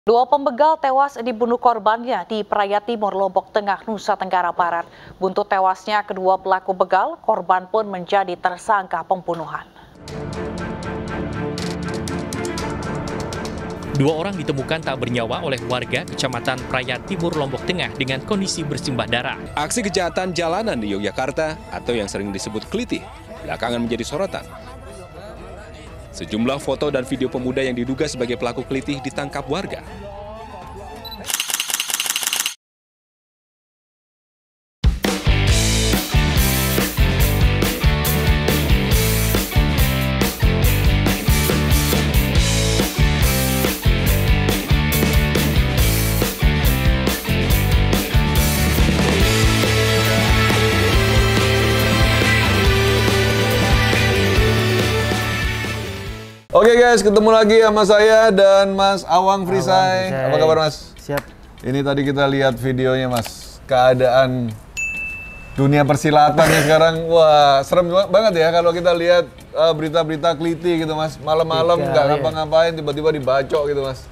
Dua pembegal tewas dibunuh korbannya di Praia Timur, Lombok Tengah, Nusa Tenggara Barat. Buntut tewasnya kedua pelaku begal, korban pun menjadi tersangka pembunuhan. Dua orang ditemukan tak bernyawa oleh warga Kecamatan Praia Timur, Lombok Tengah dengan kondisi bersimbah darah. Aksi kejahatan jalanan di Yogyakarta atau yang sering disebut kelitih belakangan menjadi sorotan. Sejumlah foto dan video pemuda yang diduga sebagai pelaku kelitih ditangkap warga. Oke guys, ketemu lagi sama saya dan Mas Awang Frisai. Apa kabar Mas? Siap. Ini tadi kita lihat videonya Mas. Keadaan dunia persilatannya sekarang, wah serem banget ya kalau kita lihat berita-berita keliti gitu Mas. Malam-malam nggak ngapa-ngapain, tiba-tiba dibacok gitu Mas.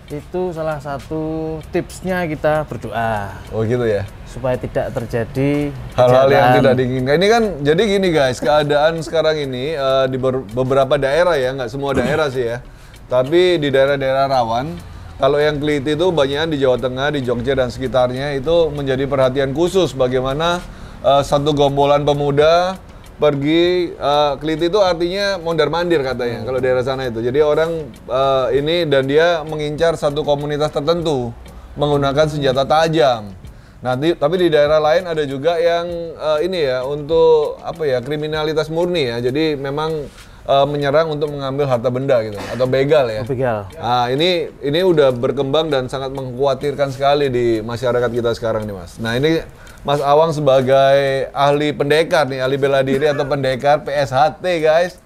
Itu salah satu tipsnya kita berdoa. Oh gitu ya? Supaya tidak terjadi hal-hal yang tidak diinginkan. Ini kan jadi gini guys, keadaan sekarang ini di beberapa daerah ya, nggak semua daerah sih ya, tapi di daerah-daerah rawan, kalau yang keliti itu banyak di Jawa Tengah, di Jogja dan sekitarnya itu menjadi perhatian khusus bagaimana satu gombolan pemuda pergi keliti itu artinya mondar-mandir katanya kalau daerah sana itu. Jadi orang ini dan dia mengincar satu komunitas tertentu menggunakan senjata tajam. Nah, tapi di daerah lain ada juga yang ini ya untuk apa ya, kriminalitas murni ya. Jadi memang menyerang untuk mengambil harta benda gitu atau begal ya. Begal. Nah, ini udah berkembang dan sangat mengkhawatirkan sekali di masyarakat kita sekarang nih, Mas. Nah, ini Mas Awang sebagai ahli pendekar nih, ahli bela diri atau pendekar PSHT, guys.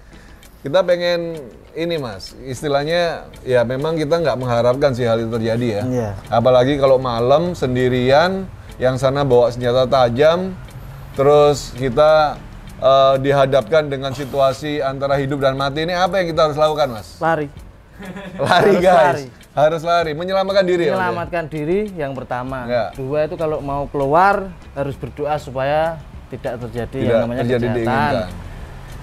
Kita pengen ini Mas, istilahnya ya memang kita nggak mengharapkan sih hal itu terjadi ya. Iya. Apalagi kalau malam sendirian, yang sana bawa senjata tajam, terus kita dihadapkan dengan situasi antara hidup dan mati. Ini apa yang kita harus lakukan, Mas? Lari. Lari Harus guys, lari. harus lari, menyelamatkan diri ya, Mas, ya? Menyelamatkan diri yang pertama. Ya. Dua itu kalau mau keluar harus berdoa supaya tidak terjadi yang namanya terjadi kejahatan. diinginkan.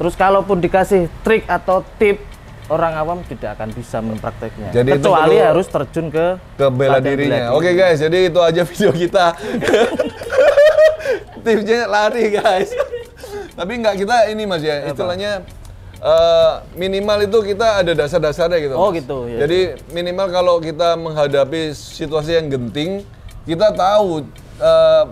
Terus kalaupun dikasih trik atau tip, orang awam tidak akan bisa memprakteknya. Jadi kecuali itu harus terjun ke bela dirinya. Oke guys, jadi itu aja video kita. Tipsnya lari guys. Tapi nggak kita ini Mas ya, istilahnya minimal itu kita ada dasar-dasarnya gitu. Oh Mas. gitu ya. Jadi minimal kalau kita menghadapi situasi yang genting, kita tahu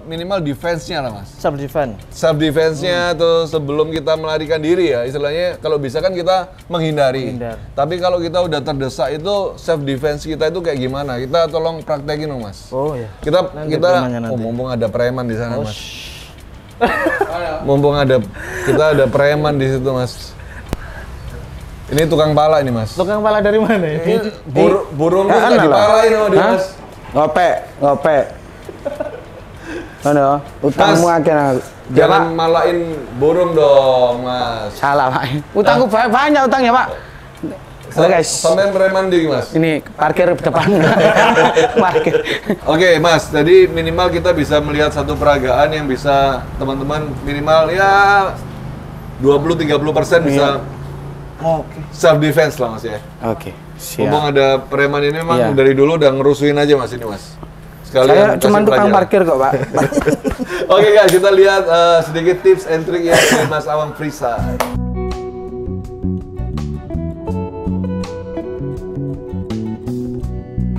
minimal defense-nya lah Mas. Self defense. Self defense-nya atau sebelum kita melarikan diri ya, istilahnya kalau bisa kan kita menghindari. Tapi kalau kita udah terdesak itu self defense kita itu kayak gimana? Kita tolong praktekin dong Mas. Oh ya. Kita Nanti. mumpung ada preman di sana Mas. Mumpung kita ada preman di situ Mas. Ini tukang pala ini Mas. Tukang pala dari mana ini? Burung itu nggak dipalain sama dia Mas. Ngope. Mana? Utangmu akeh. Jangan malain burung dong, Mas. Salah, Pak. Utangku banyak utangnya, Pak. Halo guys. Sampai preman di Mas. Ini parkir depan. Parkir. Oke, Mas. Jadi minimal kita bisa melihat satu peragaan yang bisa teman-teman minimal ya 20-30% bisa self defense lah Mas ya. Oke. Siap. Mumpung ada preman ini memang Iya. dari dulu udah ngerusuin aja Mas ini Mas. Saya cuma tukang parkir kok, Pak. Oke guys, kita lihat sedikit tips and trick ya dari Mas Awang Frisai.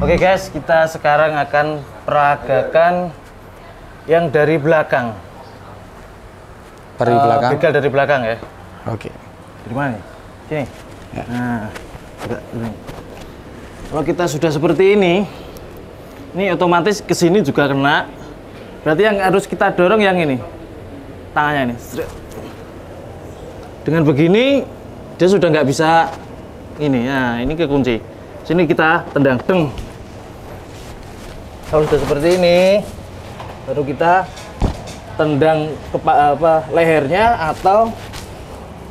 Oke guys, kita sekarang akan peragakan yang dari belakang. Dari belakang. Begal dari belakang ya. Oke. Dari mana nih? Sini. Ya. Nah, ini. Kalau kita sudah seperti ini otomatis ke sini juga kena. Berarti yang harus kita dorong yang ini. Tangannya ini. Dengan begini dia sudah nggak bisa ini. Nah, ini kekunci. Sini kita tendang deng. Kalau sudah seperti ini, baru kita tendang ke lehernya atau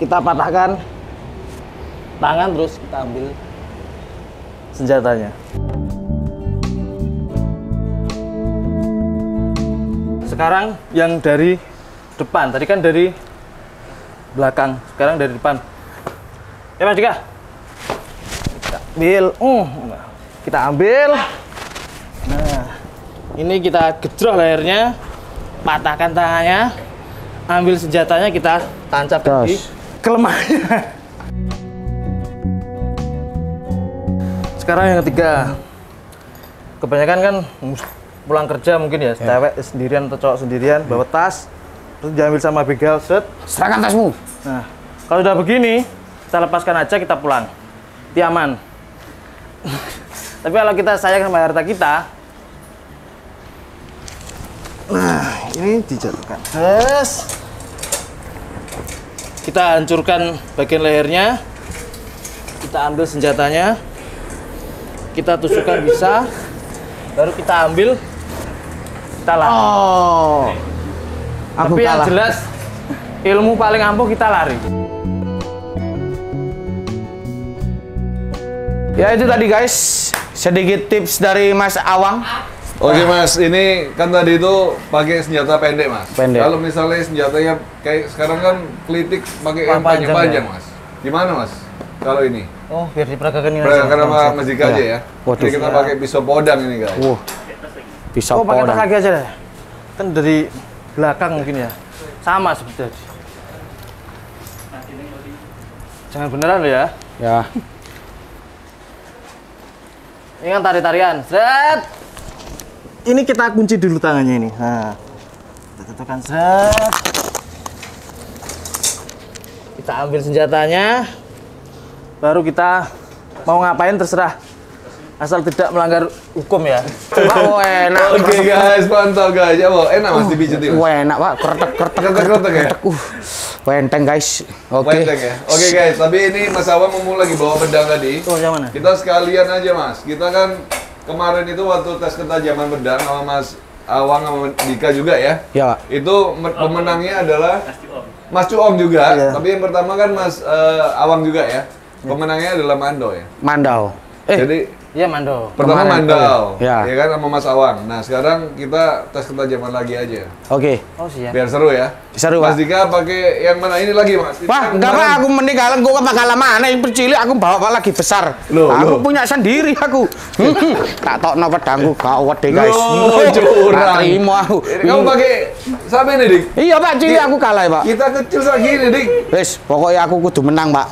kita patahkan tangan terus kita ambil senjatanya. Sekarang yang dari depan, tadi kan dari belakang, sekarang dari depan. Ya Mas Dika. Kita ambil. Nah, ini kita gejrot lehernya, patahkan tangannya, ambil senjatanya, kita tancap di kelemahannya. Sekarang yang ketiga. Kebanyakan kan pulang kerja mungkin ya, cewek sendirian atau cowok sendirian bawa tas, terus diambil sama begal, set, Serahkan tasmu. nah kalau udah begini kita lepaskan aja, kita pulang, itu aman. Tapi kalau kita sayang sama harta kita, nah ini dijatuhkan, terus kita hancurkan bagian lehernya, kita ambil senjatanya, kita tusukkan bisa, baru kita ambil, kita lari. Oh. Aku Tapi yang kalah. jelas ilmu paling ampuh kita lari. Ya itu tadi guys, sedikit tips dari Mas Awang. Oke Mas, ini kan tadi itu pakai senjata pendek Mas. Pendek. Kalau misalnya senjatanya kayak sekarang kan klitik pakai yang Panjang panjang-panjang ya? Mas. Gimana Mas? Kalau ini? Oh, biar diperagakan ini Peragakan sama Mas Dika aja ya. Waduh. Jadi kita pakai pisau podang ini guys. Bisa Oh, pakai tas podang. kaki aja deh. Kan dari belakang mungkin ya. Sama seperti tadi. Jangan beneran loh ya. Ya. Ini kan tari-tarian. Set. Ini kita kunci dulu tangannya ini. Nah. Kita tentukan set. Kita ambil senjatanya. Baru kita mau ngapain terserah. Asal tidak melanggar hukum ya. Oh enak. Oke guys, mantap guys. Ya, Bo. Enak Mas dipijit ini. Wah enak pak, Kretek-kretek ya? Wenteng guys. Oke. Wenteng ya. Oke guys, tapi ini Mas Awang mau lagi bawa pedang tadi. Oh, yang mana? Kita sekalian aja Mas. Kita kan kemarin itu waktu tes ketajaman pedang sama Mas Awang sama Dika juga ya. Ya pak. Itu pemenangnya adalah Mas Cuom juga. Iya. Tapi yang pertama kan Mas Awang juga ya. Pemenangnya adalah Mando ya. Mandau. Jadi Iya, Mando. pertama Kemarin, Mandau, ya. ya kan sama Mas Awang. Nah sekarang kita tes ketajaman lagi aja, Oke. Oh, siap. biar seru ya. Seru Mas pak. Dika pakai yang mana ini lagi Mas? Ini Wah, kan enggak pak, kemarin- aku meninggalan gua bakalan mana yang bercilik aku bawa pak lagi besar. Loh, aku loh. punya sendiri aku. Tak tokno pedangku gawat deh guys. Loh, curang. Tak terima aku. Ini kamu pakai siapa ini Dik? Iya pak, cilik aku kalah pak. Kita kecil segini Dik. Wes, pokoknya aku kudu menang pak.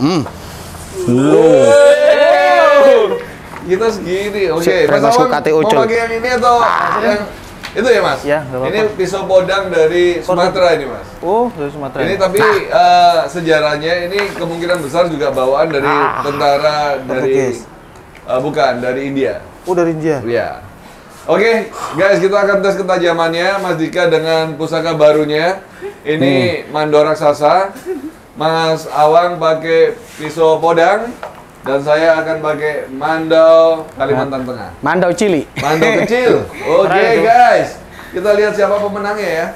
Wow. Kita segini, oke. Cek, Mas masuk Awang KTU, mau Cul. pakai yang ini atau yang itu ya Mas? Ya, nggak apa-apa. Ini pisau podang dari Sumatera ini Mas. Oh, dari Sumatera. Ini tapi sejarahnya ini kemungkinan besar juga bawaan dari tentara dari Portugis. bukan dari India. Oh, dari India. Ya. Oke, guys, kita akan tes ketajamannya Mas Dika dengan pusaka barunya. Ini Mando raksasa. Mas Awang pakai pisau podang dan saya akan pakai Mandau Kalimantan Tengah. Mandau cilik. Mandau kecil. Oke, Keren, guys. Kita lihat siapa pemenangnya ya.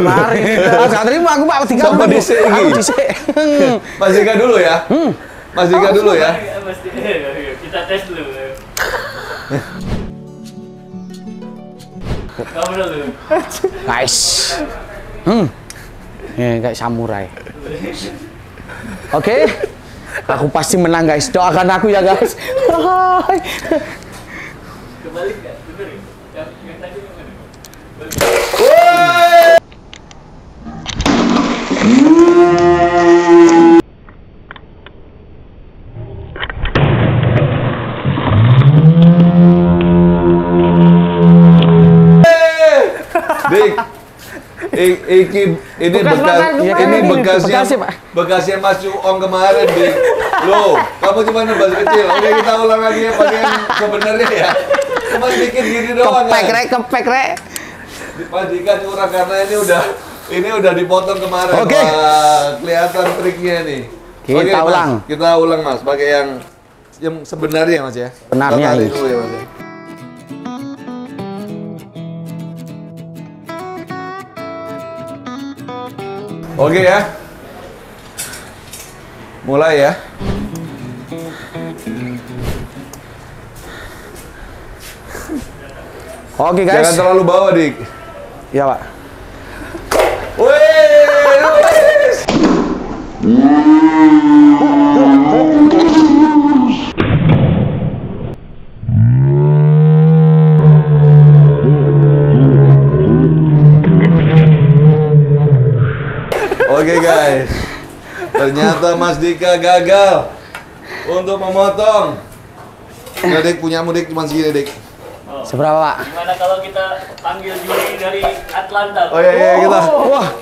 Mari. Aku gak terima aku pak tiga. Sama dhisik iki. Aku dhisik. Mas Dika dulu ya. Mas Dika dulu ya. Kita tes dulu. Kamu dulu. Guys. Kayak samurai. Oke. Aku pasti menang guys. Doakan aku ya guys. Kembali nggak? Bener ya? Yang tadi yang mana? Dik. Ini bekasnya Pak. bekasnya Mas Cuong kemarin, Dik. Loh, kamu cuma nebas kecil. Oke, kita ulang lagi ya pakai yang sebenarnya ya. Cuma dikit gini doang kan. Kepek rek. Mas Dika curang karena ini udah dipotong kemarin. Oke. Wah, kelihatan triknya nih. Kita Oke, Mas, ulang. kita ulang Mas, pakai yang sebenarnya Mas ya. Benarnya Kita tarik ini. dulu ya Mas ya. Oke ya. Mulai ya. Oke Jangan guys. terlalu bawah, Dik. Iya, Pak. Wes. Oke guys, ternyata Mas Dika gagal untuk memotong. Nah, Dik, punyamu Dik cuma segini Dik. Seberapa, Pak? Gimana kalau kita panggil juri dari Atlanta? Oh iya,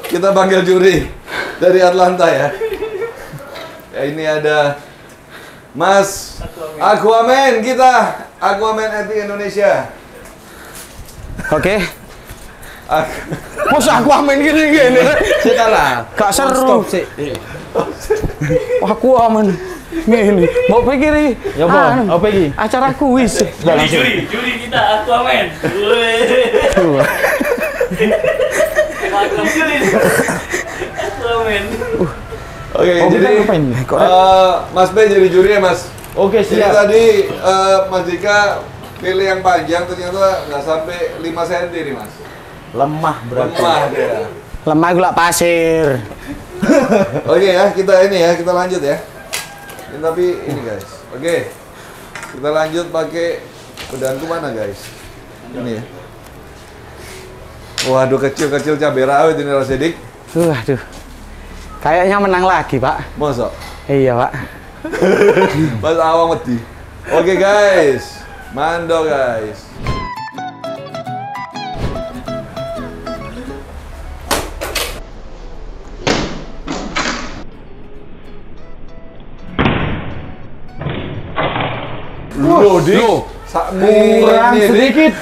kita panggil juri dari Atlanta ya. Ya ini ada Mas Aquaman kita, Aquaman Etik Indonesia. Oke. Masa aku aman gini. Sekarang. Gak seru. Wah, aku aman. Ngene. Mau pikir iki. Ya apa? Apa iki? Acara kuis. Juri kita Aquaman. Aquaman. Oke, jadi ngapain? Mas B jadi juri ya Mas. Oke, Jadi siap. tadi Mas Dika pilih yang panjang ternyata nggak sampai 5 cm nih Mas. Lemah berarti. Lemah dia. Lemah gula pasir. Oke ya, kita lanjut ya. Ini tapi ini guys. Oke. Kita lanjut pakai pedangku mana guys? Ini ya. Waduh kecil-kecil cabai rawit ini Mas Dik. Aduh. Kayaknya menang lagi, Pak. Masa? Iya, Pak. Mas awang wedi. Oke guys. Mando guys. Loh, Dik. Kurang sedikit.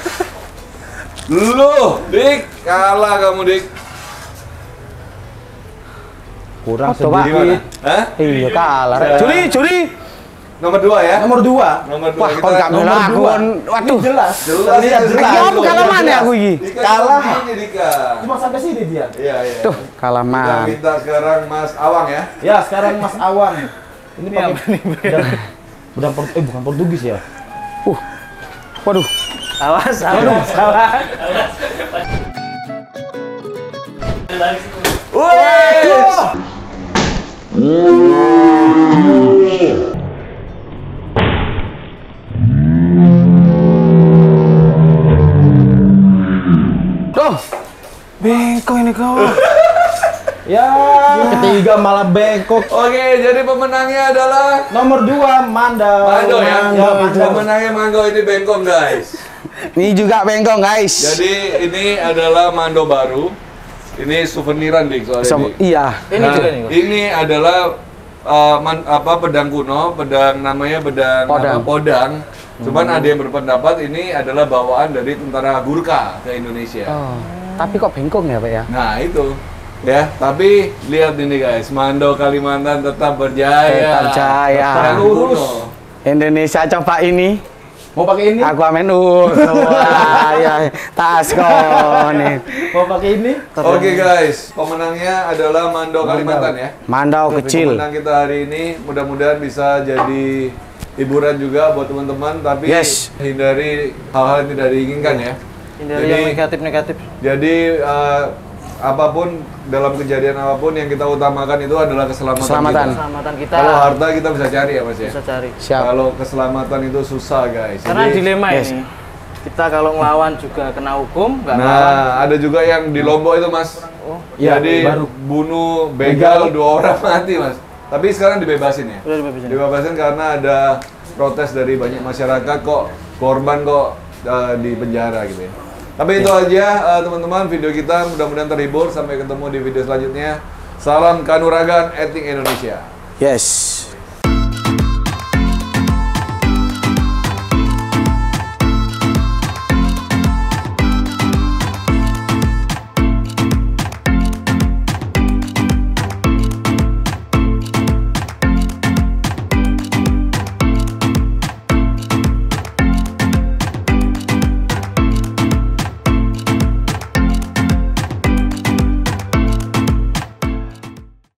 Loh, Dik. Kalah kamu, Dik. Kurang Foto, Pak. sedikit. Hah? Iya, kalah. Ya. Juri. Nomor 2 ya? Nomor 2. Nomor 2 Wah, kok gak nomor menang aku. dua. Waduh. Jelas. Jelas ya, jelas. Ya, apa kalah mana aku iki? Dika Kalah. ini, Dika. Cuma sampai sini dia. Iya, iya. Tuh, kalah Kita man. minta sekarang Mas Awang ya. Ya, sekarang Mas Awang. Ini pakai bukan Portugis ya? Waduh. Awas. Wes. Tuh. Bengkok ini kau. Ya, ketiga malah bengkok. Oke, jadi pemenangnya adalah Nomor 2 Mando. Mando ya. Mando. Pemenangnya Mando ini bengkok guys. Ini juga bengkok, guys. Jadi ini adalah Mando baru. Ini souveniran Dik soalnya. Dik. Iya. Ini Nah, juga nih. ini adalah pedang kuno, pedang namanya pedang Podang. Podang. Cuman ada yang berpendapat ini adalah bawaan dari tentara Gurkha ke Indonesia. Oh, tapi kok bengkok ya, Pak ya? Nah itu ya, tapi lihat ini guys, Mando Kalimantan tetap berjaya. Tetap jaya. Pedang Lurus. kuno. Indonesia coba ini. Mau pakai ini? Aku amen wah ya taskon nih. Mau pakai ini? Oke guys, pemenangnya adalah Mando Kalimantan ya. Mandau kecil. Pemenang kita hari ini mudah-mudahan bisa jadi hiburan juga buat teman-teman, tapi Yes. hindari hal-hal yang tidak diinginkan ya. Hindari yang negatif-negatif. Jadi apapun dalam kejadian apapun yang kita utamakan itu adalah keselamatan. Keselamatan. Kita. Keselamatan kita Kalau harta kita bisa cari ya Mas ya. bisa cari. Siap. Kalau keselamatan itu susah guys. Karena Jadi- dilema Yes. ini. Kita kalau ngelawan juga kena hukum, nggak ngelawan. Nah, ada juga yang di Lombok itu Mas. Oh, iya, Jadi baru. bunuh begal 2 orang mati Mas. Tapi sekarang dibebasin ya. Udah dibebasin. Dibebasin karena ada protes dari banyak masyarakat kok korban kok di penjara gitu ya. Tapi itu aja teman-teman video kita, mudah-mudahan terhibur. Sampai ketemu di video selanjutnya. Salam Kanuragan Etik Indonesia. Yes.